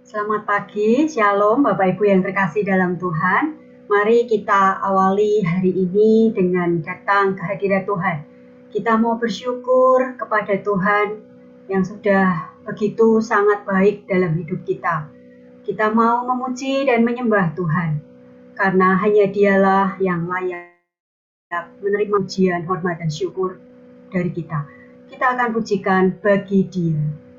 Selamat pagi, Shalom Bapak Ibu yang terkasih dalam Tuhan. Mari kita awali hari ini dengan datang ke hadirat Tuhan. Kita mau bersyukur kepada Tuhan yang sudah begitu sangat baik dalam hidup kita. Kita mau memuji dan menyembah Tuhan, karena hanya Dialah yang layak menerima pujian, hormat, dan syukur dari kita. Kita akan pujikan bagi Dia.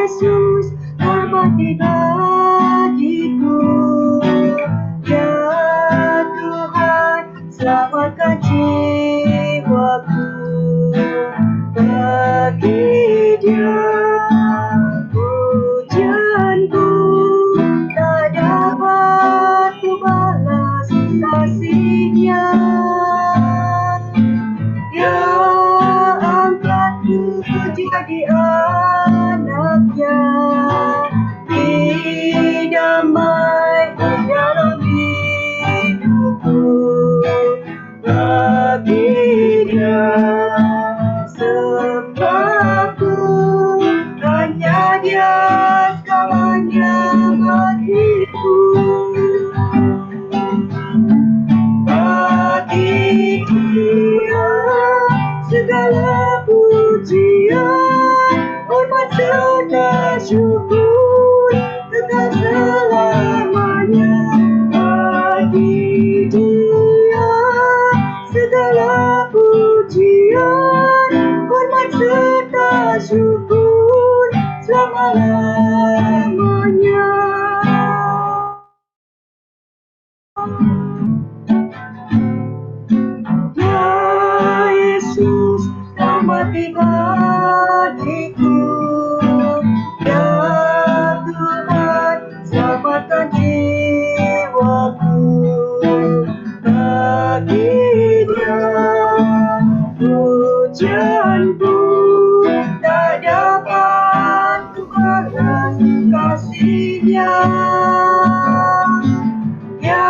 Yesus hormati bagiku, ya Tuhan selamatkan jiwaku. Bagi Dia pujianku tak dapat kubalas kasih-Nya. Dia angkatku jadi anaknya, damai dalam hidupku. Bagi Dia sembahku, hanya Dia segalanya bagiku. Bagi Dia segala pujian, hormat serta syukur kekal selamanya. Bagi Dia segala pujian, hormat serta syukur selama-lamanya. Ya Yesus hormati bagiku, ya Tuhan selamatkan jiwaku. Bagi Dia pujianku tak dapat kubalas kasih-Nya. Ya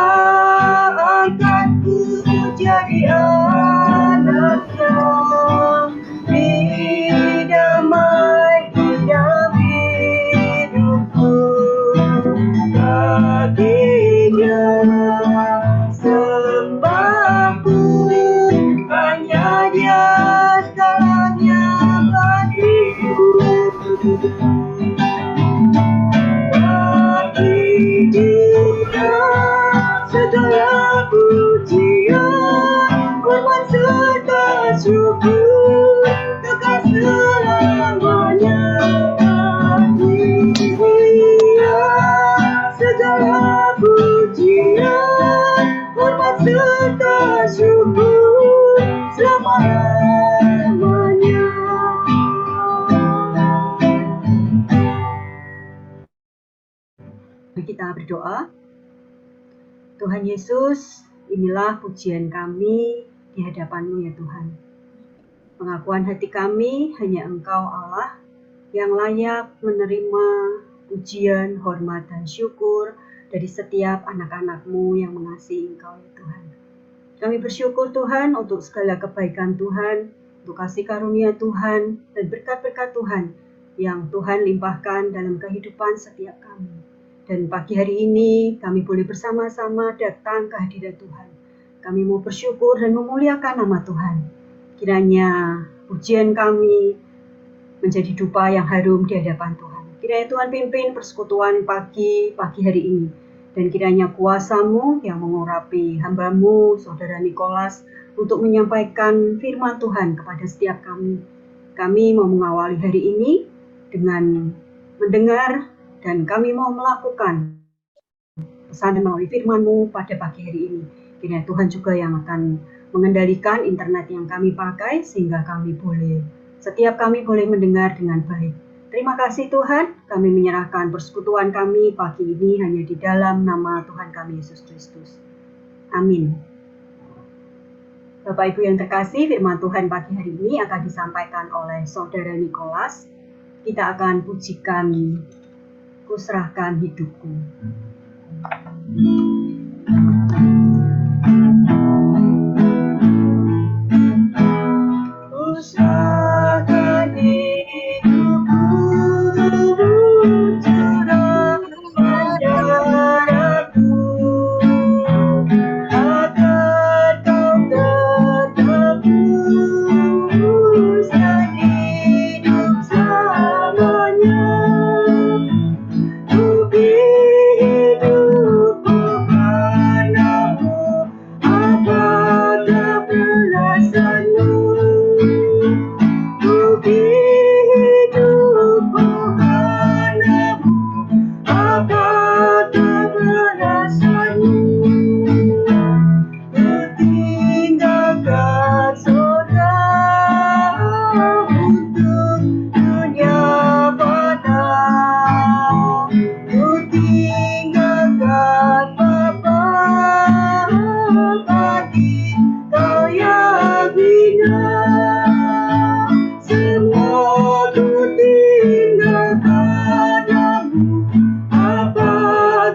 angkatku jadi anaknya, damai dalam hidupku. Bagi Dia sembahku, hanya Dia segalanya bagiku. Bagi Dia segala pujian, hormat serta syukur kekal selamanya. Bagi Dia segala pujian, hormat serta syukur selama-lamanya. Kita berdoa. Tuhan Yesus, inilah pujian kami di hadapan-Mu ya Tuhan. Pengakuan hati kami hanya Engkau Allah yang layak menerima pujian, hormat, dan syukur dari setiap anak-anak-Mu yang mengasihi Engkau ya Tuhan. Kami bersyukur Tuhan untuk segala kebaikan Tuhan, untuk kasih karunia Tuhan, dan berkat-berkat Tuhan yang Tuhan limpahkan dalam kehidupan setiap kami. Dan pagi hari ini kami boleh bersama-sama datang ke hadirat Tuhan. Kami mau bersyukur dan memuliakan nama Tuhan. Kiranya pujian kami menjadi dupa yang harum di hadapan Tuhan. Kiranya Tuhan pimpin persekutuan pagi hari ini. Dan kiranya kuasa-Mu yang mengurapi hamba-Mu, Saudara Nikolas, untuk menyampaikan firman Tuhan kepada setiap kami. Kami mau mengawali hari ini dengan mendengar, dan kami mau melakukan pesan melalui firman-Mu pada pagi hari ini. Kiranya Tuhan juga yang akan mengendalikan internet yang kami pakai, sehingga setiap kami boleh mendengar dengan baik. Terima kasih Tuhan, kami menyerahkan persekutuan kami pagi ini hanya di dalam nama Tuhan kami Yesus Kristus. Amin. Bapak Ibu yang terkasih, firman Tuhan pagi hari ini akan disampaikan oleh Saudara Nikolas. Kita akan pujikan Kuserahkan Hidupku.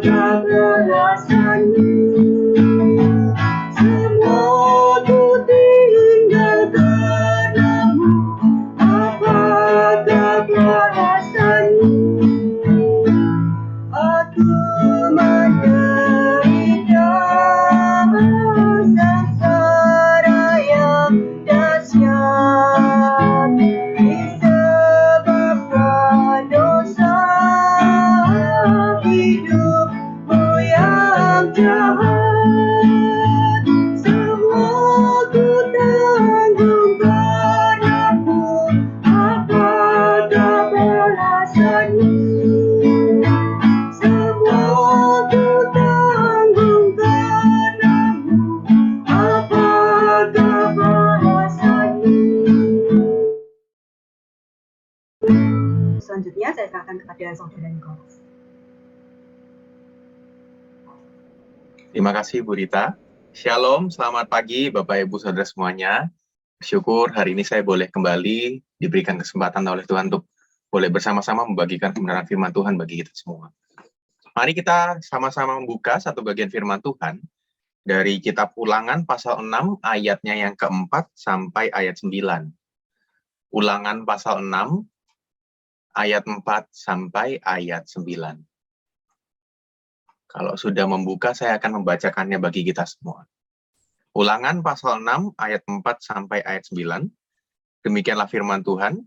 balasanmu? Semua ku tinggal karenamu, apakah balasanmu? Aku menderita sengsara yang dahsyat disebabkan dosa hidupmu yang jahat. Semua ku tanggung karenamu, apakah balasanmu? Semua ku tanggung karenamu, apakah balasanmu? Selanjutnya saya serahkan kepada saudara Nikolas. Terima kasih Bu Rita. Shalom, selamat pagi Bapak Ibu Saudara semuanya. Syukur hari ini saya boleh kembali diberikan kesempatan oleh Tuhan untuk boleh bersama-sama membagikan kebenaran firman Tuhan bagi kita semua. Mari kita sama-sama membuka satu bagian firman Tuhan dari kitab Ulangan pasal 6 ayatnya yang keempat sampai ayat 9. Ulangan pasal 6 ayat 4 sampai ayat 9. Kalau sudah membuka, saya akan membacakannya bagi kita semua. Ulangan pasal 6 ayat 4 sampai ayat 9. Demikianlah firman Tuhan.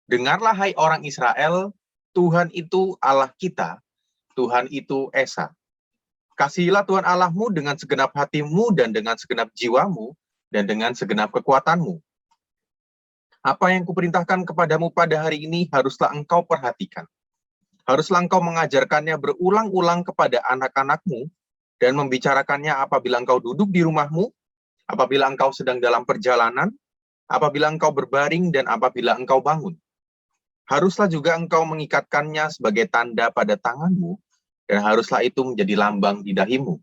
Dengarlah hai orang Israel, Tuhan itu Allah kita, Tuhan itu Esa. Kasihilah Tuhan Allahmu dengan segenap hatimu dan dengan segenap jiwamu dan dengan segenap kekuatanmu. Apa yang kuperintahkan kepadamu pada hari ini haruslah engkau perhatikan. Haruslah engkau mengajarkannya berulang-ulang kepada anak-anakmu dan membicarakannya apabila engkau duduk di rumahmu, apabila engkau sedang dalam perjalanan, apabila engkau berbaring dan apabila engkau bangun. Haruslah juga engkau mengikatkannya sebagai tanda pada tanganmu, dan haruslah itu menjadi lambang di dahimu.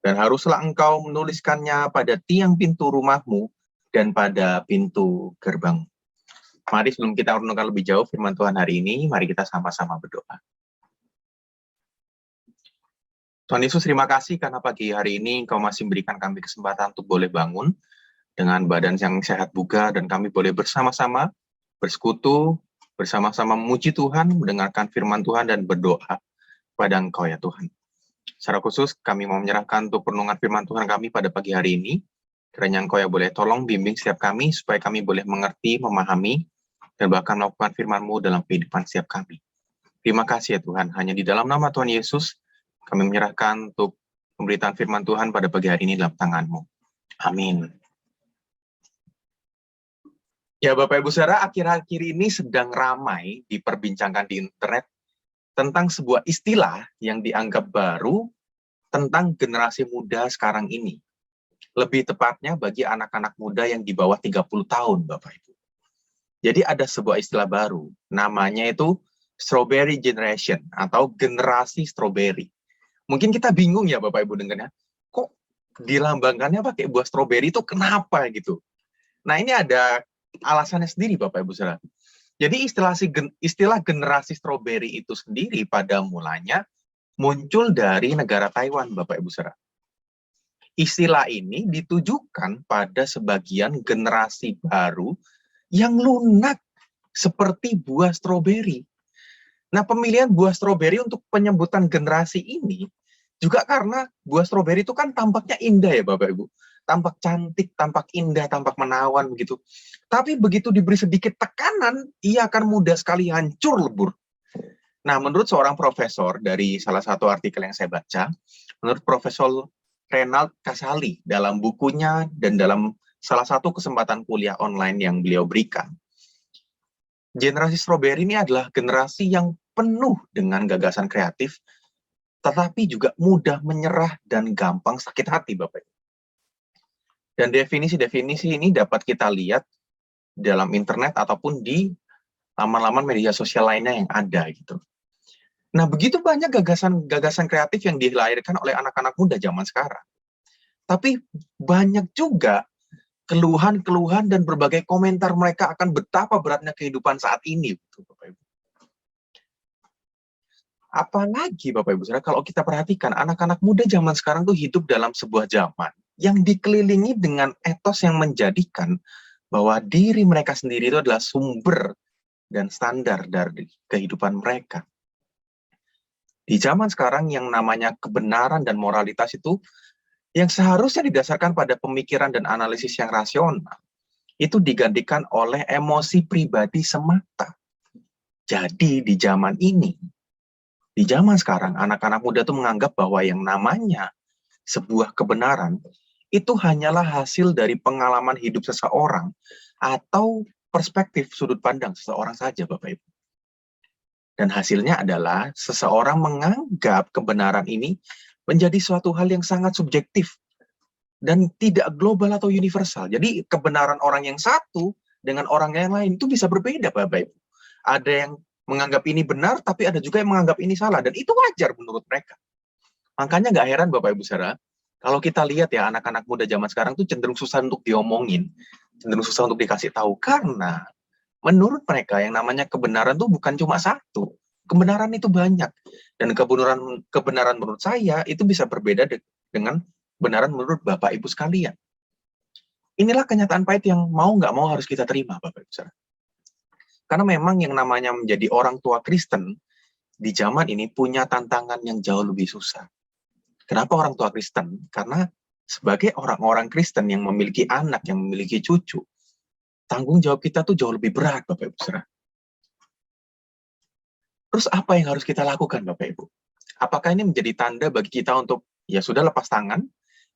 Dan haruslah engkau menuliskannya pada tiang pintu rumahmu dan pada pintu gerbang. Mari sebelum kita renungkan lebih jauh firman Tuhan hari ini, mari kita sama-sama berdoa. Tuhan Yesus, terima kasih karena pagi hari ini Engkau masih memberikan kami kesempatan untuk boleh bangun dengan badan yang sehat bugar, dan kami boleh bersama-sama bersekutu, bersama-sama memuji Tuhan, mendengarkan firman Tuhan dan berdoa pada Engkau ya Tuhan. Secara khusus kami mau menyerahkan untuk renungan firman Tuhan kami pada pagi hari ini. Kiranya Engkau ya boleh tolong bimbing setiap kami supaya kami boleh mengerti, memahami, dan bahkan melakukan firman-Mu dalam kehidupan setiap kami. Terima kasih ya Tuhan, hanya di dalam nama Tuhan Yesus, kami menyerahkan untuk pemberitaan firman Tuhan pada pagi hari ini dalam tangan-Mu. Amin. Ya Bapak Ibu Saudara, akhir-akhir ini sedang ramai diperbincangkan di internet tentang sebuah istilah yang dianggap baru tentang generasi muda sekarang ini. Lebih tepatnya bagi anak-anak muda yang di bawah 30 tahun, Bapak Ibu. Jadi ada sebuah istilah baru, namanya itu Strawberry Generation atau generasi strawberry. Mungkin kita bingung ya Bapak Ibu dengarnya, kok dilambangkannya pakai buah stroberi itu kenapa gitu. Nah ini ada alasannya sendiri Bapak Ibu Saudara. Jadi istilah generasi strawberry itu sendiri pada mulanya muncul dari negara Taiwan Bapak Ibu Saudara. Istilah ini ditujukan pada sebagian generasi baru yang lunak seperti buah stroberi. Nah, pemilihan buah stroberi untuk penyebutan generasi ini juga karena buah stroberi itu kan tampaknya indah ya Bapak Ibu. Tampak cantik, tampak indah, tampak menawan begitu. Tapi begitu diberi sedikit tekanan, ia akan mudah sekali hancur lebur. Nah, menurut seorang profesor dari salah satu artikel yang saya baca, menurut Profesor Renald Kasali dalam bukunya dan dalam salah satu kesempatan kuliah online yang beliau berikan, generasi strawberry ini adalah generasi yang penuh dengan gagasan kreatif, tetapi juga mudah menyerah dan gampang sakit hati, Bapak. Dan definisi-definisi ini dapat kita lihat dalam internet ataupun di laman-laman media sosial lainnya yang ada gitu. Nah, begitu banyak gagasan kreatif yang dilahirkan oleh anak-anak muda zaman sekarang. Tapi banyak juga keluhan-keluhan dan berbagai komentar mereka akan betapa beratnya kehidupan saat ini. Apalagi Bapak Ibu Saudara, kalau kita perhatikan anak-anak muda zaman sekarang tuh hidup dalam sebuah zaman yang dikelilingi dengan etos yang menjadikan bahwa diri mereka sendiri itu adalah sumber dan standar dari kehidupan mereka. Di zaman sekarang yang namanya kebenaran dan moralitas itu yang seharusnya didasarkan pada pemikiran dan analisis yang rasional, itu digantikan oleh emosi pribadi semata. Jadi di zaman ini, di zaman sekarang, anak-anak muda tuh menganggap bahwa yang namanya sebuah kebenaran itu hanyalah hasil dari pengalaman hidup seseorang atau perspektif sudut pandang seseorang saja, Bapak Ibu. Dan hasilnya adalah seseorang menganggap kebenaran ini menjadi suatu hal yang sangat subjektif dan tidak global atau universal. Jadi kebenaran orang yang satu dengan orang yang lain itu bisa berbeda, Bapak Ibu. Ada yang menganggap ini benar, tapi ada juga yang menganggap ini salah, dan itu wajar menurut mereka. Makanya nggak heran Bapak Ibu Saudara, kalau kita lihat ya anak-anak muda zaman sekarang tuh cenderung susah untuk diomongin, cenderung susah untuk dikasih tahu, karena menurut mereka yang namanya kebenaran tuh bukan cuma satu, kebenaran itu banyak, dan kebenaran menurut saya itu bisa berbeda dengan kebenaran menurut Bapak Ibu sekalian. Inilah kenyataan pahit yang mau nggak mau harus kita terima, Bapak Ibu Saudara. Karena memang yang namanya menjadi orang tua Kristen di zaman ini punya tantangan yang jauh lebih susah. Kenapa orang tua Kristen? Karena sebagai orang-orang Kristen yang memiliki anak, yang memiliki cucu, tanggung jawab kita tuh jauh lebih berat, Bapak Ibu Saudara. Terus apa yang harus kita lakukan, Bapak Ibu? Apakah ini menjadi tanda bagi kita untuk ya sudah lepas tangan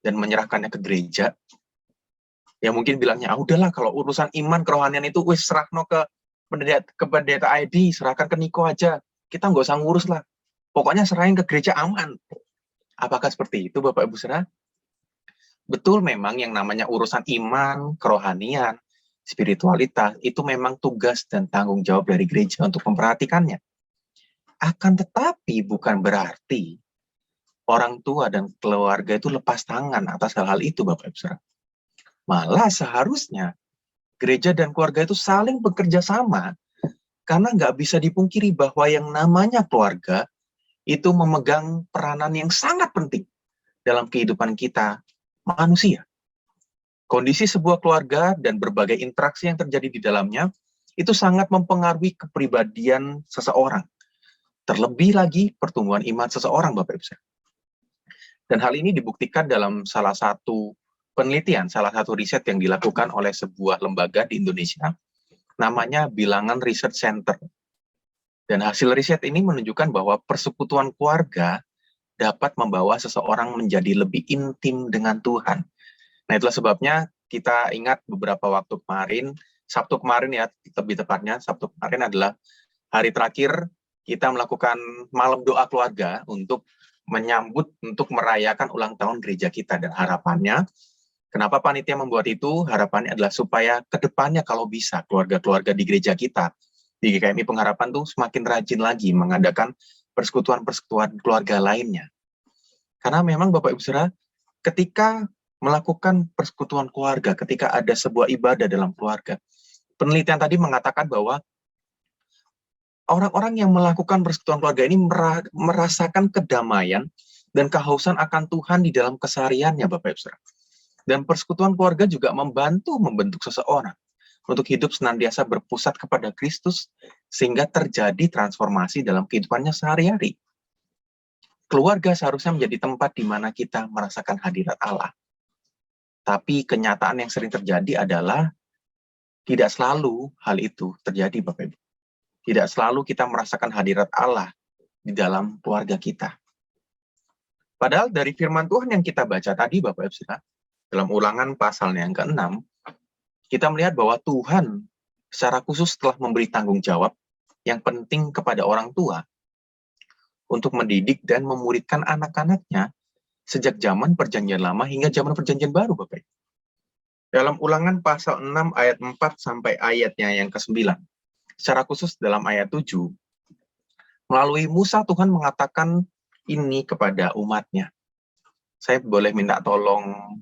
dan menyerahkannya ke gereja? Ya mungkin bilangnya, udahlah kalau urusan iman kerohanian itu wis serahno ke pendeta ID, serahkan ke Niko aja. Kita nggak usah ngurus lah. Pokoknya serahin ke gereja aman. Apakah seperti itu, Bapak Ibu Saudara? Betul, memang yang namanya urusan iman, kerohanian, spiritualitas, itu memang tugas dan tanggung jawab dari gereja untuk memperhatikannya. Akan tetapi bukan berarti orang tua dan keluarga itu lepas tangan atas hal-hal itu, Bapak Ibu Saudara. Malah seharusnya gereja dan keluarga itu saling bekerja sama, karena nggak bisa dipungkiri bahwa yang namanya keluarga itu memegang peranan yang sangat penting dalam kehidupan kita manusia. Kondisi sebuah keluarga dan berbagai interaksi yang terjadi di dalamnya itu sangat mempengaruhi kepribadian seseorang. Terlebih lagi pertumbuhan iman seseorang, Bapak Ibu. Dan hal ini dibuktikan dalam salah satu penelitian, salah satu riset yang dilakukan oleh sebuah lembaga di Indonesia, namanya Bilangan Research Center. Dan hasil riset ini menunjukkan bahwa persekutuan keluarga dapat membawa seseorang menjadi lebih intim dengan Tuhan. Nah, itulah sebabnya kita ingat beberapa waktu kemarin, Sabtu kemarin ya, lebih tepatnya, Sabtu kemarin adalah hari terakhir kita melakukan malam doa keluarga untuk menyambut, untuk merayakan ulang tahun gereja kita. Dan harapannya, kenapa panitia membuat itu? Harapannya adalah supaya ke depannya kalau bisa keluarga-keluarga di gereja kita, di GKMI Pengharapan tuh semakin rajin lagi mengadakan persekutuan-persekutuan keluarga lainnya. Karena memang Bapak Ibu Saudara, ketika melakukan persekutuan keluarga, ketika ada sebuah ibadah dalam keluarga, penelitian tadi mengatakan bahwa orang-orang yang melakukan persekutuan keluarga ini merasakan kedamaian dan kehausan akan Tuhan di dalam kesehariannya, Bapak Ibu Saudara. Dan persekutuan keluarga juga membentuk seseorang untuk hidup senantiasa berpusat kepada Kristus, sehingga terjadi transformasi dalam kehidupannya sehari-hari. Keluarga seharusnya menjadi tempat di mana kita merasakan hadirat Allah. Tapi kenyataan yang sering terjadi adalah tidak selalu hal itu terjadi, Bapak Ibu. Tidak selalu kita merasakan hadirat Allah di dalam keluarga kita. Padahal dari firman Tuhan yang kita baca tadi, Bapak Ibu Saudara, dalam Ulangan pasalnya yang ke-6, kita melihat bahwa Tuhan secara khusus telah memberi tanggung jawab yang penting kepada orang tua untuk mendidik dan memuridkan anak-anaknya sejak zaman Perjanjian Lama hingga zaman Perjanjian Baru, Bapak Ibu. Dalam Ulangan pasal 6 ayat 4 sampai ayatnya yang ke-9, secara khusus dalam ayat 7, melalui Musa Tuhan mengatakan ini kepada umatnya. Saya boleh minta tolong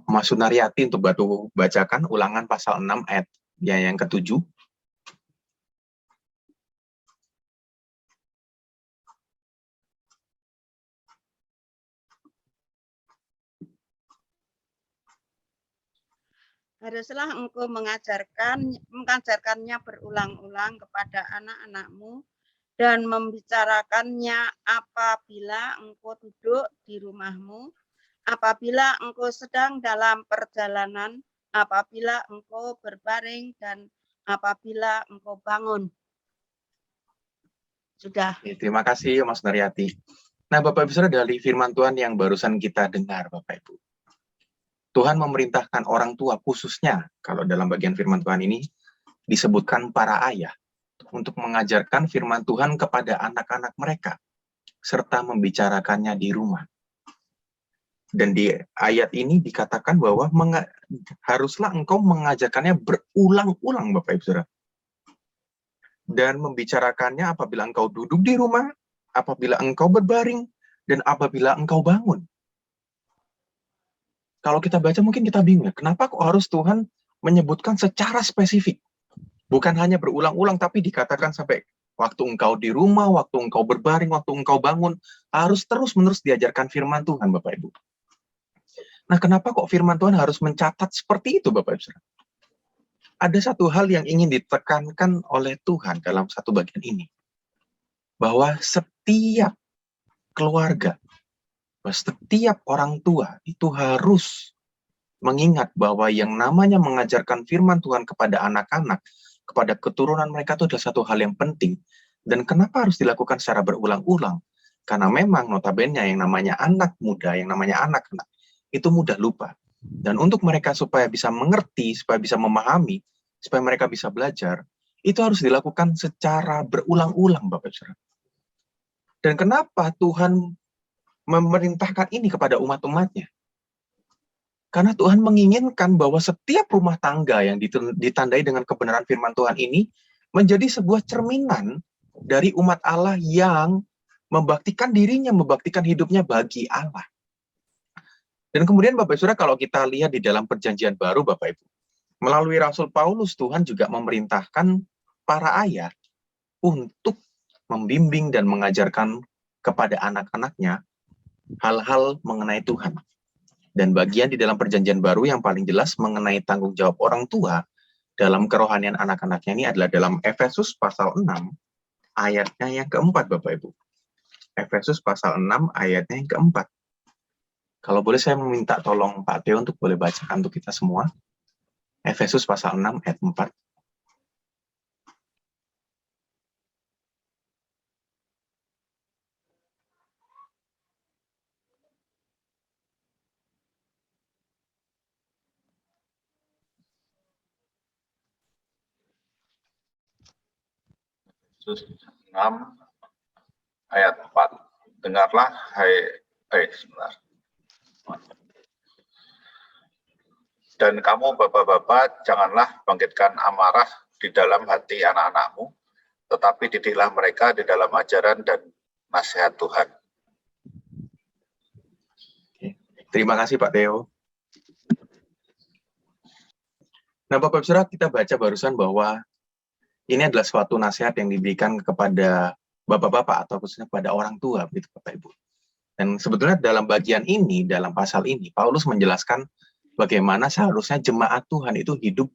Mas Sunaryati untuk bacakan Ulangan pasal 6 ayat yang ke-7. Haruslah engkau mengajarkannya berulang-ulang kepada anak-anakmu dan membicarakannya apabila engkau duduk di rumahmu, apabila engkau sedang dalam perjalanan, apabila engkau berbaring, dan apabila engkau bangun. Sudah. Terima kasih Mas Naryati. Nah Bapak Ibu Saudara, dari firman Tuhan yang barusan kita dengar Bapak Ibu, Tuhan memerintahkan orang tua khususnya, kalau dalam bagian firman Tuhan ini disebutkan para ayah, untuk mengajarkan firman Tuhan kepada anak-anak mereka, serta membicarakannya di rumah. Dan di ayat ini dikatakan bahwa haruslah engkau mengajarkannya berulang-ulang Bapak Ibu Saudara. Dan membicarakannya apabila engkau duduk di rumah, apabila engkau berbaring, dan apabila engkau bangun. Kalau kita baca mungkin kita bingung, kenapa kok harus Tuhan menyebutkan secara spesifik? Bukan hanya berulang-ulang, tapi dikatakan sampai waktu engkau di rumah, waktu engkau berbaring, waktu engkau bangun, harus terus-menerus diajarkan firman Tuhan, Bapak Ibu. Nah, kenapa kok firman Tuhan harus mencatat seperti itu, Bapak Ibu? Ada satu hal yang ingin ditekankan oleh Tuhan dalam satu bagian ini. Bahwa setiap keluarga, setiap orang tua itu harus mengingat bahwa yang namanya mengajarkan firman Tuhan kepada anak-anak, kepada keturunan mereka itu adalah satu hal yang penting. Dan kenapa harus dilakukan secara berulang-ulang? Karena memang notabene yang namanya anak muda, yang namanya anak-anak, itu mudah lupa. Dan untuk mereka supaya bisa mengerti, supaya bisa memahami, supaya mereka bisa belajar, itu harus dilakukan secara berulang-ulang, Bapak Saudara. Dan kenapa Tuhan memerintahkan ini kepada umat-umatnya? Karena Tuhan menginginkan bahwa setiap rumah tangga yang ditandai dengan kebenaran firman Tuhan ini menjadi sebuah cerminan dari umat Allah yang membaktikan dirinya, membaktikan hidupnya bagi Allah. Dan kemudian Bapak Saudara, kalau kita lihat di dalam perjanjian baru Bapak Ibu, melalui Rasul Paulus, Tuhan juga memerintahkan para ayah untuk membimbing dan mengajarkan kepada anak-anaknya hal-hal mengenai Tuhan. Dan bagian di dalam perjanjian baru yang paling jelas mengenai tanggung jawab orang tua dalam kerohanian anak-anaknya ini adalah dalam Efesus pasal 6 ayatnya yang keempat Bapak Ibu. Efesus pasal 6 ayatnya yang keempat. Kalau boleh saya meminta tolong Pak Theo untuk boleh bacakan untuk kita semua. Efesus pasal 6 ayat 4. Efesus 6 ayat 4. Dengarlah sebentar. Dan kamu bapak-bapak janganlah bangkitkan amarah di dalam hati anak-anakmu, tetapi didiklah mereka di dalam ajaran dan nasihat Tuhan. Terima kasih Pak Theo. Nah Bapak Saudara, kita baca barusan bahwa ini adalah suatu nasihat yang diberikan kepada bapak-bapak atau khususnya kepada orang tua, begitu Bapak Ibu. Dan sebetulnya dalam bagian ini, dalam pasal ini, Paulus menjelaskan bagaimana seharusnya jemaat Tuhan itu hidup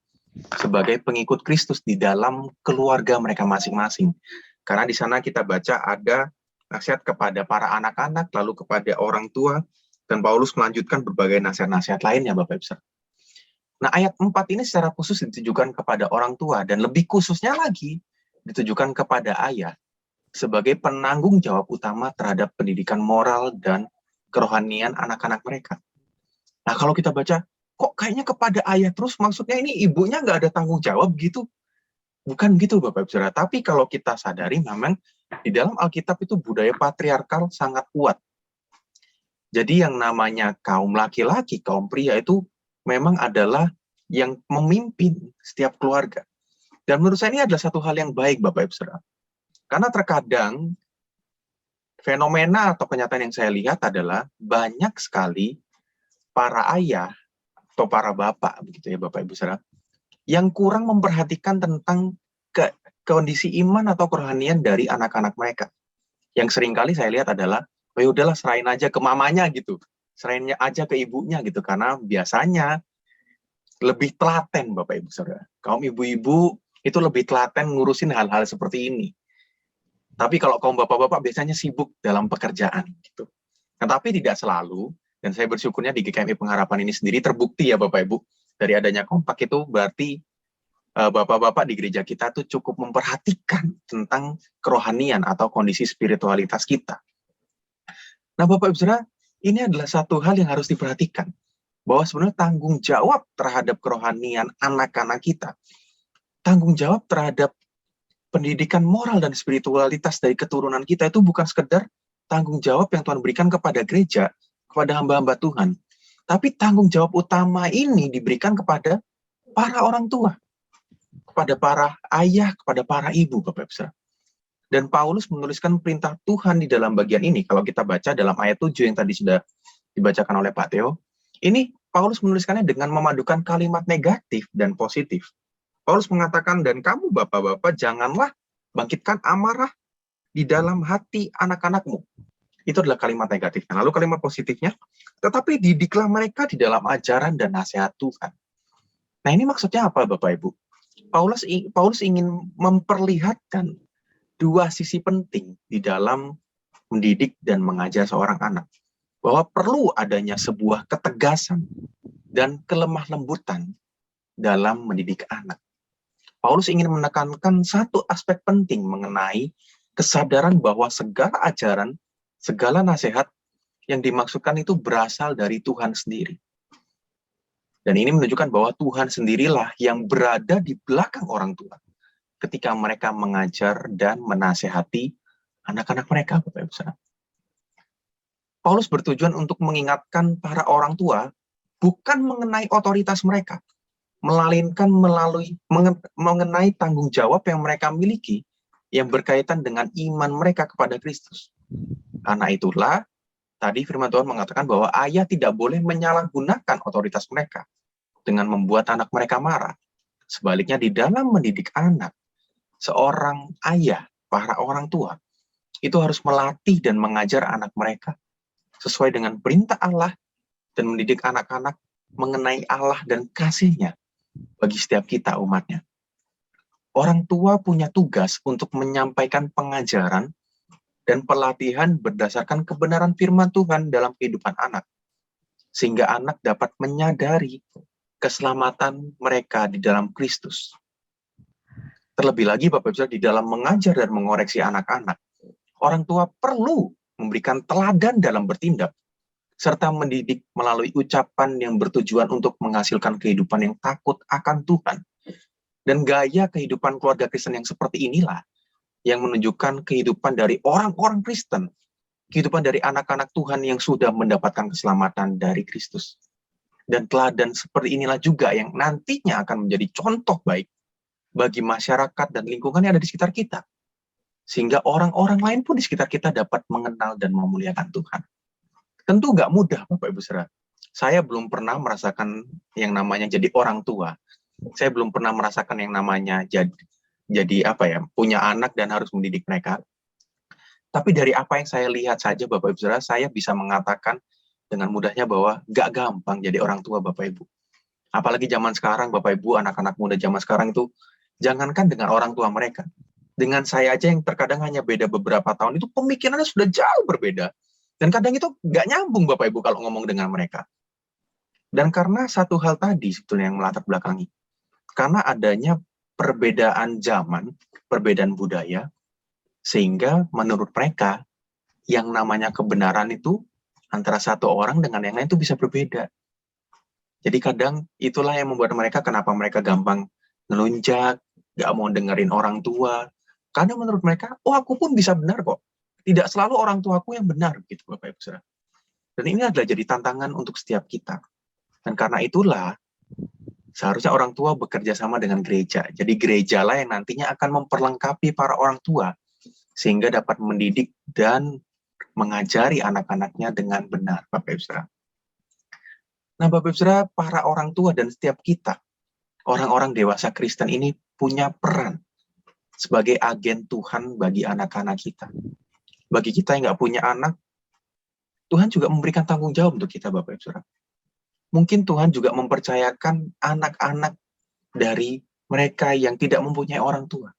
sebagai pengikut Kristus di dalam keluarga mereka masing-masing. Karena di sana kita baca ada nasihat kepada para anak-anak, lalu kepada orang tua, dan Paulus melanjutkan berbagai nasihat-nasihat lainnya, Bapak Ibu. Nah, ayat 4 ini secara khusus ditujukan kepada orang tua, dan lebih khususnya lagi ditujukan kepada ayah sebagai penanggung jawab utama terhadap pendidikan moral dan kerohanian anak-anak mereka. Nah, kalau kita baca, kok kayaknya kepada ayah terus, maksudnya ini ibunya nggak ada tanggung jawab gitu? Bukan gitu, Bapak Ibu Saudara. Tapi kalau kita sadari, memang di dalam Alkitab itu budaya patriarkal sangat kuat. Jadi yang namanya kaum laki-laki, kaum pria itu memang adalah yang memimpin setiap keluarga. Dan menurut saya ini adalah satu hal yang baik, Bapak Ibu Saudara. Karena terkadang fenomena atau kenyataan yang saya lihat adalah banyak sekali para ayah atau para bapak, begitu ya Bapak Ibu Saudara, yang kurang memperhatikan tentang kondisi iman atau kerohanian dari anak-anak mereka. Yang seringkali saya lihat adalah, oh ya udahlah serahin aja ke mamanya gitu, serahin aja ke ibunya gitu, karena biasanya lebih telaten Bapak Ibu Saudara. Kaum ibu-ibu itu lebih telaten ngurusin hal-hal seperti ini. Tapi kalau kaum bapak-bapak biasanya sibuk dalam pekerjaan gitu. Nah, tapi tidak selalu, dan saya bersyukurnya di GKMI Pengharapan ini sendiri terbukti ya Bapak Ibu, dari adanya kompak itu berarti bapak-bapak di gereja kita tuh cukup memperhatikan tentang kerohanian atau kondisi spiritualitas kita. Nah Bapak Ibu Saudara, ini adalah satu hal yang harus diperhatikan, bahwa sebenarnya tanggung jawab terhadap kerohanian anak-anak kita, tanggung jawab terhadap pendidikan moral dan spiritualitas dari keturunan kita itu bukan sekedar tanggung jawab yang Tuhan berikan kepada gereja, kepada hamba-hamba Tuhan. Tapi tanggung jawab utama ini diberikan kepada para orang tua, kepada para ayah, kepada para ibu, Bapak Ibu Saudara. Dan Paulus menuliskan perintah Tuhan di dalam bagian ini. Kalau kita baca dalam ayat 7 yang tadi sudah dibacakan oleh Pak Theo, ini Paulus menuliskannya dengan memadukan kalimat negatif dan positif. Paulus mengatakan, dan kamu bapak-bapak janganlah bangkitkan amarah di dalam hati anak-anakmu. Itu adalah kalimat negatifnya. Lalu kalimat positifnya, tetapi didiklah mereka di dalam ajaran dan nasihat Tuhan. Nah ini maksudnya apa Bapak Ibu? Paulus ingin memperlihatkan dua sisi penting di dalam mendidik dan mengajar seorang anak. Bahwa perlu adanya sebuah ketegasan dan kelemah lembutan dalam mendidik anak. Paulus ingin menekankan satu aspek penting mengenai kesadaran bahwa segala ajaran, segala nasihat yang dimaksudkan itu berasal dari Tuhan sendiri. Dan ini menunjukkan bahwa Tuhan sendirilah yang berada di belakang orang tua ketika mereka mengajar dan menasehati anak-anak mereka, Bapak Ibu Saudara. Paulus bertujuan untuk mengingatkan para orang tua bukan mengenai otoritas mereka, melainkan mengenai tanggung jawab yang mereka miliki yang berkaitan dengan iman mereka kepada Kristus. Karena itulah, tadi firman Tuhan mengatakan bahwa ayah tidak boleh menyalahgunakan otoritas mereka dengan membuat anak mereka marah. Sebaliknya di dalam mendidik anak, seorang ayah, para orang tua, itu harus melatih dan mengajar anak mereka sesuai dengan perintah Allah dan mendidik anak-anak mengenai Allah dan kasih-Nya bagi setiap kita umatnya. Orang tua punya tugas untuk menyampaikan pengajaran dan pelatihan berdasarkan kebenaran firman Tuhan dalam kehidupan anak, sehingga anak dapat menyadari keselamatan mereka di dalam Kristus. Terlebih lagi Bapak Ibu di dalam mengajar dan mengoreksi anak-anak, orang tua perlu memberikan teladan dalam bertindak, serta mendidik melalui ucapan yang bertujuan untuk menghasilkan kehidupan yang takut akan Tuhan. Dan gaya kehidupan keluarga Kristen yang seperti inilah yang menunjukkan kehidupan dari orang-orang Kristen, kehidupan dari anak-anak Tuhan yang sudah mendapatkan keselamatan dari Kristus. Dan teladan seperti inilah juga yang nantinya akan menjadi contoh baik bagi masyarakat dan lingkungan yang ada di sekitar kita. Sehingga orang-orang lain pun di sekitar kita dapat mengenal dan memuliakan Tuhan. Tentu nggak mudah, Bapak Ibu Saudara. Saya belum pernah merasakan yang namanya jadi orang tua. Saya belum pernah merasakan yang namanya jadi punya anak dan harus mendidik mereka. Tapi dari apa yang saya lihat saja, Bapak Ibu Saudara, saya bisa mengatakan dengan mudahnya bahwa nggak gampang jadi orang tua, Bapak Ibu. Apalagi zaman sekarang, Bapak Ibu, anak-anak muda zaman sekarang itu, jangankan dengan orang tua mereka, dengan saya aja yang terkadang hanya beda beberapa tahun, itu pemikirannya sudah jauh berbeda. Dan kadang itu nggak nyambung Bapak Ibu kalau ngomong dengan mereka. Dan karena satu hal tadi sebetulnya yang melatar belakangi, karena adanya perbedaan zaman, perbedaan budaya, sehingga menurut mereka yang namanya kebenaran itu antara satu orang dengan yang lain itu bisa berbeda. Jadi kadang itulah yang membuat mereka kenapa mereka gampang ngelunjak, nggak mau dengerin orang tua. Karena menurut mereka, oh aku pun bisa benar kok. Tidak selalu orang tuaku yang benar, gitu Bapak Ibu Saudara. Dan ini adalah jadi tantangan untuk setiap kita. Dan karena itulah, seharusnya orang tua bekerja sama dengan gereja. Jadi gerejalah yang nantinya akan memperlengkapi para orang tua, sehingga dapat mendidik dan mengajari anak-anaknya dengan benar, Bapak Ibu Saudara. Nah, Bapak Ibu Saudara, para orang tua dan setiap kita, orang-orang dewasa Kristen ini punya peran sebagai agen Tuhan bagi anak-anak kita. Bagi kita yang nggak punya anak, Tuhan juga memberikan tanggung jawab untuk kita, Bapak Ibu Saudara. Mungkin Tuhan juga mempercayakan anak-anak dari mereka yang tidak mempunyai orang tua,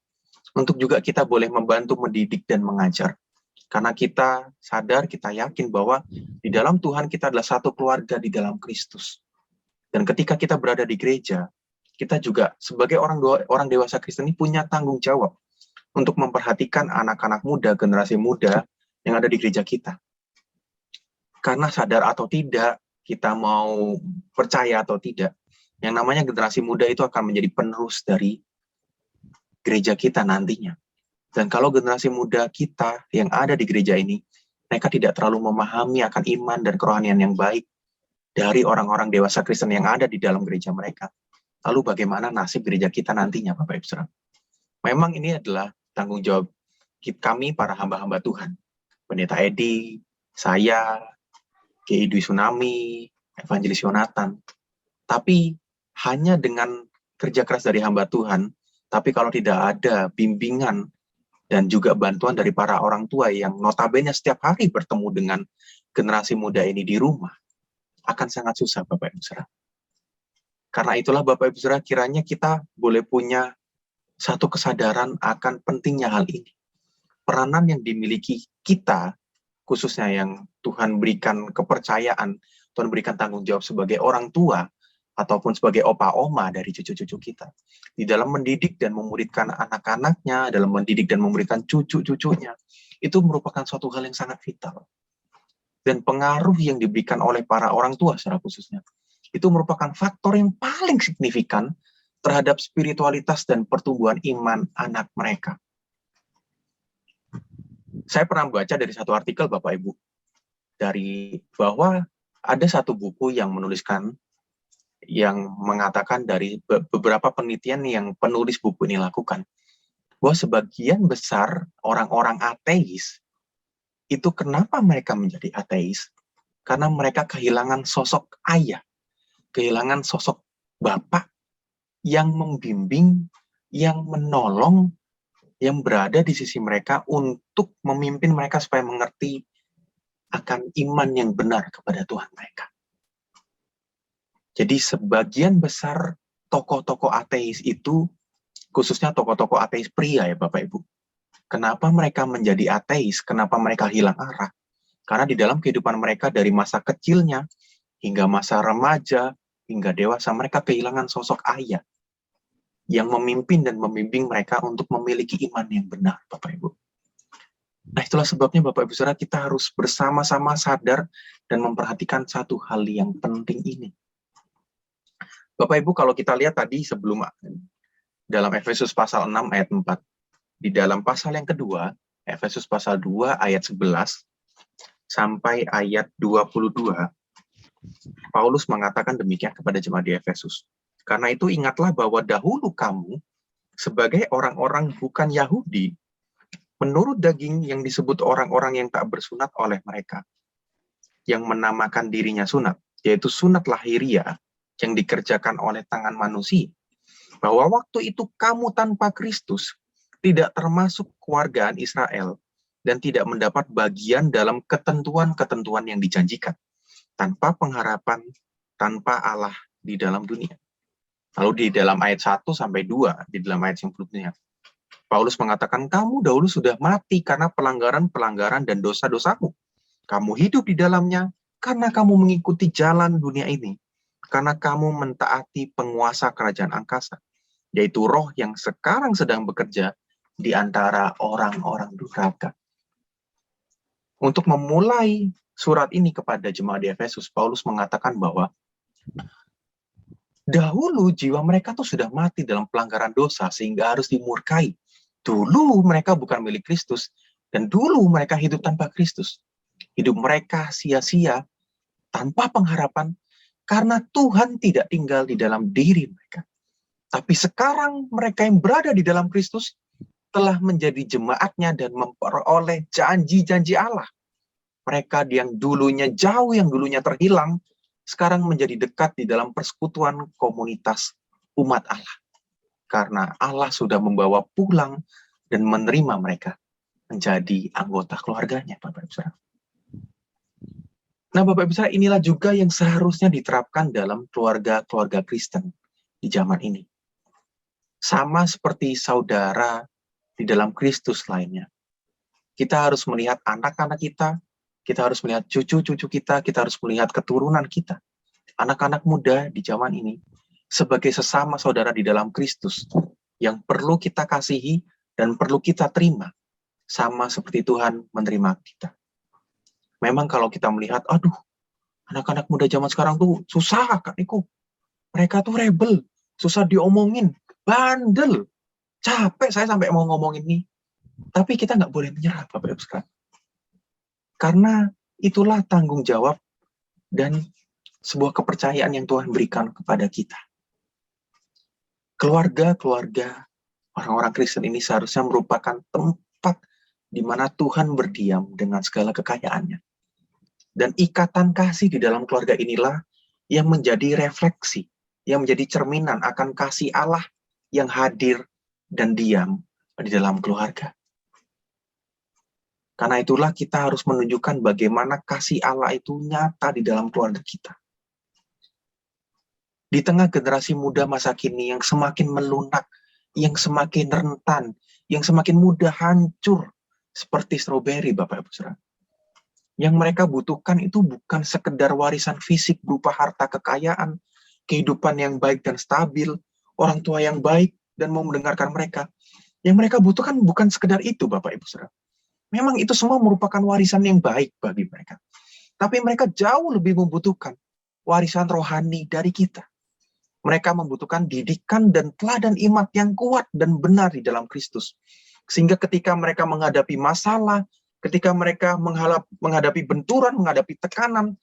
untuk juga kita boleh membantu mendidik dan mengajar. Karena kita sadar, kita yakin bahwa di dalam Tuhan kita adalah satu keluarga di dalam Kristus. Dan ketika kita berada di gereja, kita juga sebagai orang dewasa Kristen ini punya tanggung jawab untuk memperhatikan anak-anak muda, generasi muda yang ada di gereja kita. Karena sadar atau tidak, kita mau percaya atau tidak, yang namanya generasi muda itu akan menjadi penerus dari gereja kita nantinya. Dan kalau generasi muda kita yang ada di gereja ini, mereka tidak terlalu memahami akan iman dan kerohanian yang baik dari orang-orang dewasa Kristen yang ada di dalam gereja mereka, lalu bagaimana nasib gereja kita nantinya, Bapak Ibu Saudara? Memang ini adalah tanggung jawab kami para hamba-hamba Tuhan. Pendeta Edi, saya, Kiai Dwi Tsunami, Evangelis Yonatan. Tapi hanya dengan kerja keras dari hamba Tuhan, tapi kalau tidak ada bimbingan dan juga bantuan dari para orang tua yang notabene setiap hari bertemu dengan generasi muda ini di rumah, akan sangat susah, Bapak Ibu Saudara. Karena itulah Bapak Ibu Saudara, kiranya kita boleh punya satu kesadaran akan pentingnya hal ini. Peranan yang dimiliki kita, khususnya yang Tuhan berikan kepercayaan, Tuhan berikan tanggung jawab sebagai orang tua, ataupun sebagai opa-oma dari cucu-cucu kita. Di dalam mendidik dan memuridkan anak-anaknya, dalam mendidik dan memuridkan cucu-cucunya, itu merupakan suatu hal yang sangat vital. Dan pengaruh yang diberikan oleh para orang tua secara khususnya, itu merupakan faktor yang paling signifikan terhadap spiritualitas dan pertumbuhan iman anak mereka. Saya pernah baca dari satu artikel, Bapak Ibu, dari bahwa ada satu buku yang menuliskan, yang mengatakan dari beberapa penelitian yang penulis buku ini lakukan, bahwa sebagian besar orang-orang ateis, itu kenapa mereka menjadi ateis? Karena mereka kehilangan sosok ayah, kehilangan sosok bapak yang membimbing, yang menolong, yang berada di sisi mereka untuk memimpin mereka supaya mengerti akan iman yang benar kepada Tuhan mereka. Jadi sebagian besar tokoh-tokoh ateis itu, khususnya tokoh-tokoh ateis pria ya Bapak Ibu, kenapa mereka menjadi ateis? Kenapa mereka hilang arah? Karena di dalam kehidupan mereka dari masa kecilnya hingga masa remaja hingga dewasa, mereka kehilangan sosok ayah yang memimpin dan membimbing mereka untuk memiliki iman yang benar, Bapak Ibu. Nah, itulah sebabnya Bapak Ibu Saudara, kita harus bersama-sama sadar dan memperhatikan satu hal yang penting ini. Bapak Ibu, kalau kita lihat tadi sebelum dalam Efesus pasal 6 ayat 4, di dalam pasal yang kedua, Efesus pasal 2 ayat 11 sampai ayat 22, Paulus mengatakan demikian kepada jemaat di Efesus. Karena itu ingatlah bahwa dahulu kamu sebagai orang-orang bukan Yahudi, menurut daging yang disebut orang-orang yang tak bersunat oleh mereka, yang menamakan dirinya sunat, yaitu sunat lahiriah yang dikerjakan oleh tangan manusia, bahwa waktu itu kamu tanpa Kristus tidak termasuk keluargaan Israel dan tidak mendapat bagian dalam ketentuan-ketentuan yang dijanjikan, tanpa pengharapan, tanpa Allah di dalam dunia. Lalu di dalam ayat 1 sampai 2, di dalam ayat yang sebelumnya, Paulus mengatakan, kamu dahulu sudah mati karena pelanggaran-pelanggaran dan dosa-dosamu. Kamu hidup di dalamnya karena kamu mengikuti jalan dunia ini, karena kamu mentaati penguasa kerajaan angkasa, yaitu roh yang sekarang sedang bekerja di antara orang-orang durhaka. Untuk memulai surat ini kepada jemaat di Efesus, Paulus mengatakan bahwa dahulu jiwa mereka tuh sudah mati dalam pelanggaran dosa sehingga harus dimurkai. Dulu mereka bukan milik Kristus, dan dulu mereka hidup tanpa Kristus. Hidup mereka sia-sia, tanpa pengharapan, karena Tuhan tidak tinggal di dalam diri mereka. Tapi sekarang mereka yang berada di dalam Kristus telah menjadi jemaatnya dan memperoleh janji-janji Allah. Mereka yang dulunya jauh, yang dulunya terhilang, sekarang menjadi dekat di dalam persekutuan komunitas umat Allah. Karena Allah sudah membawa pulang dan menerima mereka menjadi anggota keluarganya, Bapak Ibu Saudara. Nah, Bapak Ibu saudara, inilah juga yang seharusnya diterapkan dalam keluarga-keluarga Kristen di zaman ini. Sama seperti saudara di dalam Kristus lainnya. Kita harus melihat anak-anak kita harus melihat cucu-cucu kita harus melihat keturunan kita, anak-anak muda di zaman ini, sebagai sesama saudara di dalam Kristus, yang perlu kita kasihi dan perlu kita terima, sama seperti Tuhan menerima kita. Memang kalau kita melihat, aduh, anak-anak muda zaman sekarang tuh susah, Kak Niko. Mereka tuh rebel, susah diomongin, bandel. Capek saya sampai mau ngomongin ini. Tapi kita nggak boleh menyerah, Bapak Ibu sekalian. Karena itulah tanggung jawab dan sebuah kepercayaan yang Tuhan berikan kepada kita. Keluarga-keluarga orang-orang Kristen ini seharusnya merupakan tempat di mana Tuhan berdiam dengan segala kekayaannya. Dan ikatan kasih di dalam keluarga inilah yang menjadi refleksi, yang menjadi cerminan akan kasih Allah yang hadir dan diam di dalam keluarga. Karena itulah kita harus menunjukkan bagaimana kasih Allah itu nyata di dalam keluarga kita. Di tengah generasi muda masa kini yang semakin melunak, yang semakin rentan, yang semakin mudah hancur, seperti stroberi, Bapak Ibu Saudara. Yang mereka butuhkan itu bukan sekedar warisan fisik berupa harta kekayaan, kehidupan yang baik dan stabil, orang tua yang baik dan mau mendengarkan mereka. Yang mereka butuhkan bukan sekedar itu, Bapak Ibu Saudara. Memang itu semua merupakan warisan yang baik bagi mereka. Tapi mereka jauh lebih membutuhkan warisan rohani dari kita. Mereka membutuhkan didikan dan teladan iman yang kuat dan benar di dalam Kristus. Sehingga ketika mereka menghadapi masalah, ketika mereka menghadapi benturan, menghadapi tekanan,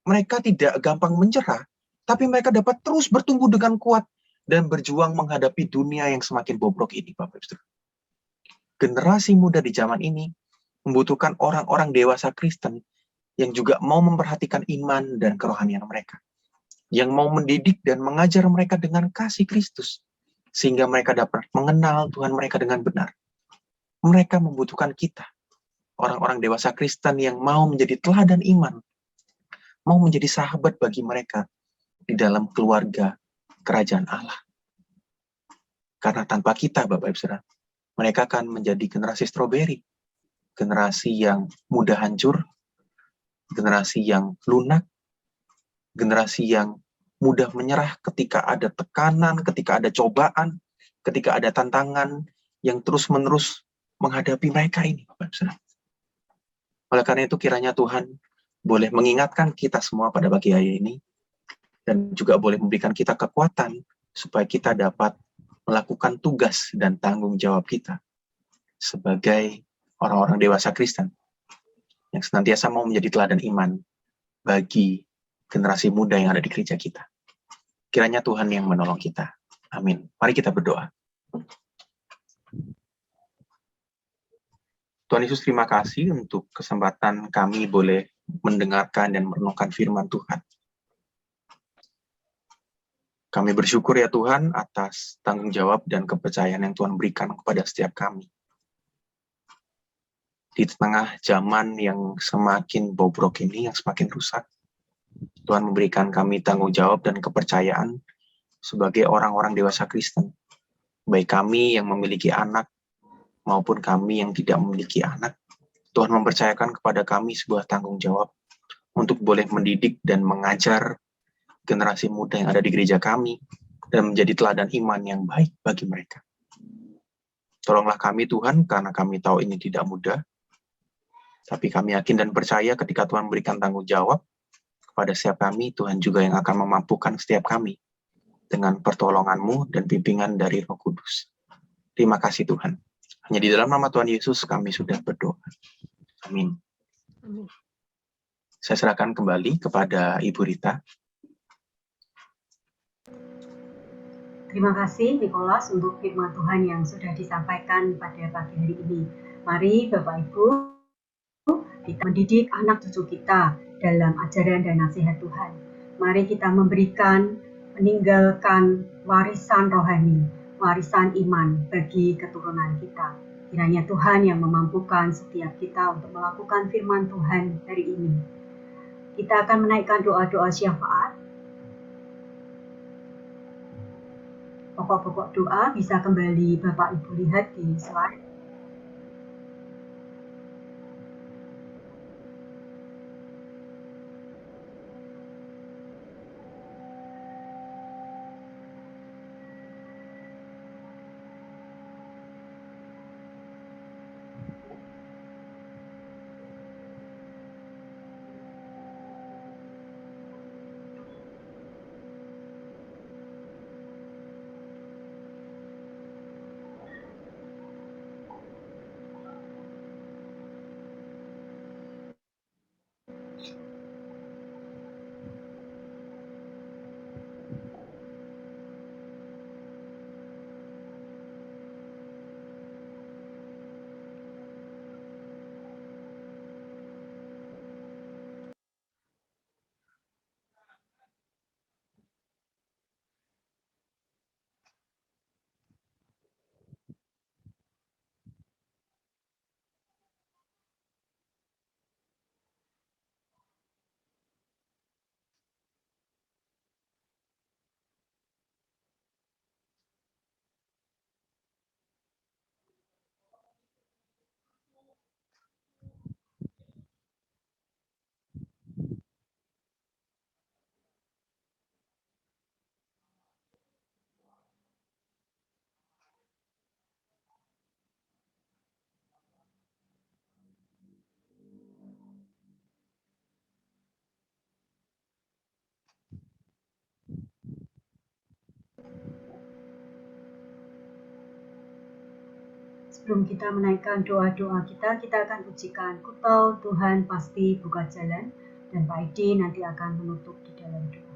mereka tidak gampang menyerah, tapi mereka dapat terus bertumbuh dengan kuat dan berjuang menghadapi dunia yang semakin bobrok ini, Bapak Ibu. Generasi muda di zaman ini membutuhkan orang-orang dewasa Kristen yang juga mau memperhatikan iman dan kerohanian mereka, yang mau mendidik dan mengajar mereka dengan kasih Kristus, sehingga mereka dapat mengenal Tuhan mereka dengan benar. Mereka membutuhkan kita, orang-orang dewasa Kristen yang mau menjadi teladan iman, mau menjadi sahabat bagi mereka di dalam keluarga kerajaan Allah. Karena tanpa kita, Bapak Ibu Saudara, mereka akan menjadi generasi stroberi, generasi yang mudah hancur, generasi yang lunak, generasi yang mudah menyerah ketika ada tekanan, ketika ada cobaan, ketika ada tantangan yang terus-menerus menghadapi mereka ini, Bapak Ibu Saudara. Oleh karena itu kiranya Tuhan boleh mengingatkan kita semua pada pagi hari ini, dan juga boleh memberikan kita kekuatan supaya kita dapat melakukan tugas dan tanggung jawab kita sebagai orang-orang dewasa Kristen yang senantiasa mau menjadi teladan iman bagi generasi muda yang ada di gereja kita. Kiranya Tuhan yang menolong kita. Amin. Mari kita berdoa. Tuhan Yesus, terima kasih untuk kesempatan kami boleh mendengarkan dan merenungkan firman Tuhan. Kami bersyukur ya Tuhan atas tanggung jawab dan kepercayaan yang Tuhan berikan kepada setiap kami. Di tengah zaman yang semakin bobrok ini, yang semakin rusak, Tuhan memberikan kami tanggung jawab dan kepercayaan sebagai orang-orang dewasa Kristen. Baik kami yang memiliki anak, maupun kami yang tidak memiliki anak, Tuhan mempercayakan kepada kami sebuah tanggung jawab untuk boleh mendidik dan mengajar generasi muda yang ada di gereja kami, dan menjadi teladan iman yang baik bagi mereka. Tolonglah kami Tuhan, karena kami tahu ini tidak mudah, tapi kami yakin dan percaya ketika Tuhan berikan tanggung jawab kepada setiap kami, Tuhan juga yang akan memampukan setiap kami dengan pertolongan-Mu dan bimbingan dari Roh Kudus. Terima kasih Tuhan. Hanya di dalam nama Tuhan Yesus kami sudah berdoa. Amin. Amin. Saya serahkan kembali kepada Ibu Rita. Terima kasih Nikolas untuk firman Tuhan yang sudah disampaikan pada pagi hari ini. Mari Bapak Ibu, kita mendidik anak cucu kita dalam ajaran dan nasihat Tuhan. Mari kita meninggalkan warisan rohani, warisan iman bagi keturunan kita. Kiranya Tuhan yang memampukan setiap kita untuk melakukan firman Tuhan hari ini. Kita akan menaikkan doa-doa syafaat. Pokok-pokok doa bisa kembali Bapak Ibu lihat di slide. Sebelum kita menaikkan doa-doa kita akan ujikan. Ku tahu Tuhan pasti buka jalan, dan Pak Edi nanti akan menutup di dalam doa.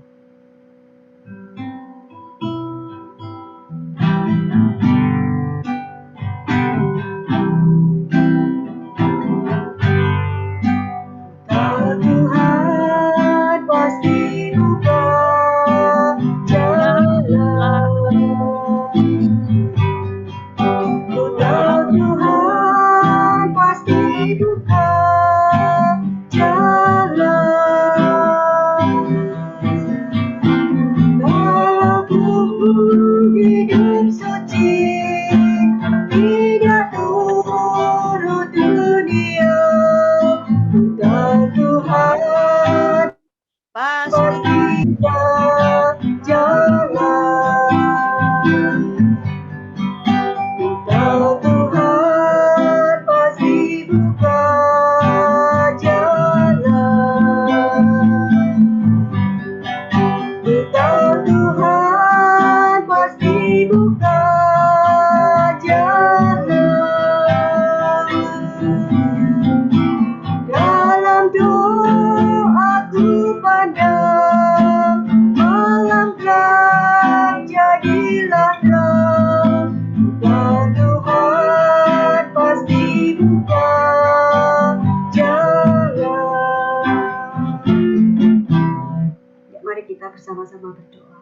Bersama-sama berdoa.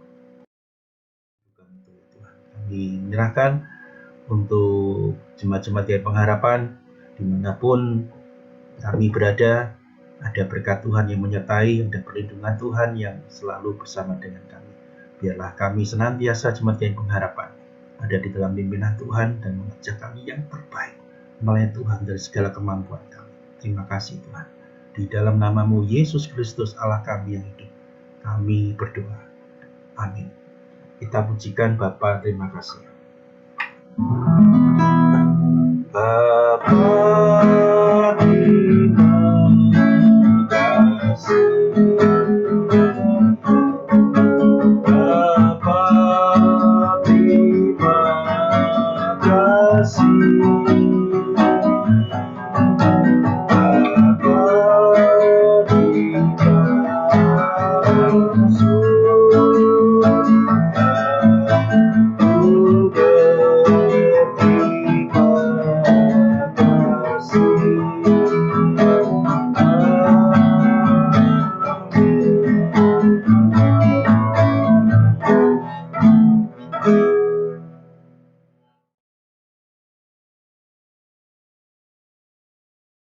Kami menyerahkan untuk jemaat-jemaat Yayasan Pengharapan dimanapun kami berada, ada berkat Tuhan yang menyertai, ada perlindungan Tuhan yang selalu bersama dengan kami. Biarlah kami senantiasa jemaat Yayasan Pengharapan ada di dalam pimpinan Tuhan dan mengajak kami yang terbaik melayani Tuhan dari segala kemampuan kami. Terima kasih Tuhan. Di dalam nama-Mu Yesus Kristus Allah kami yang hidup, kami berdoa. Amin. Kita pujikan Bapa, terima kasih. Bapa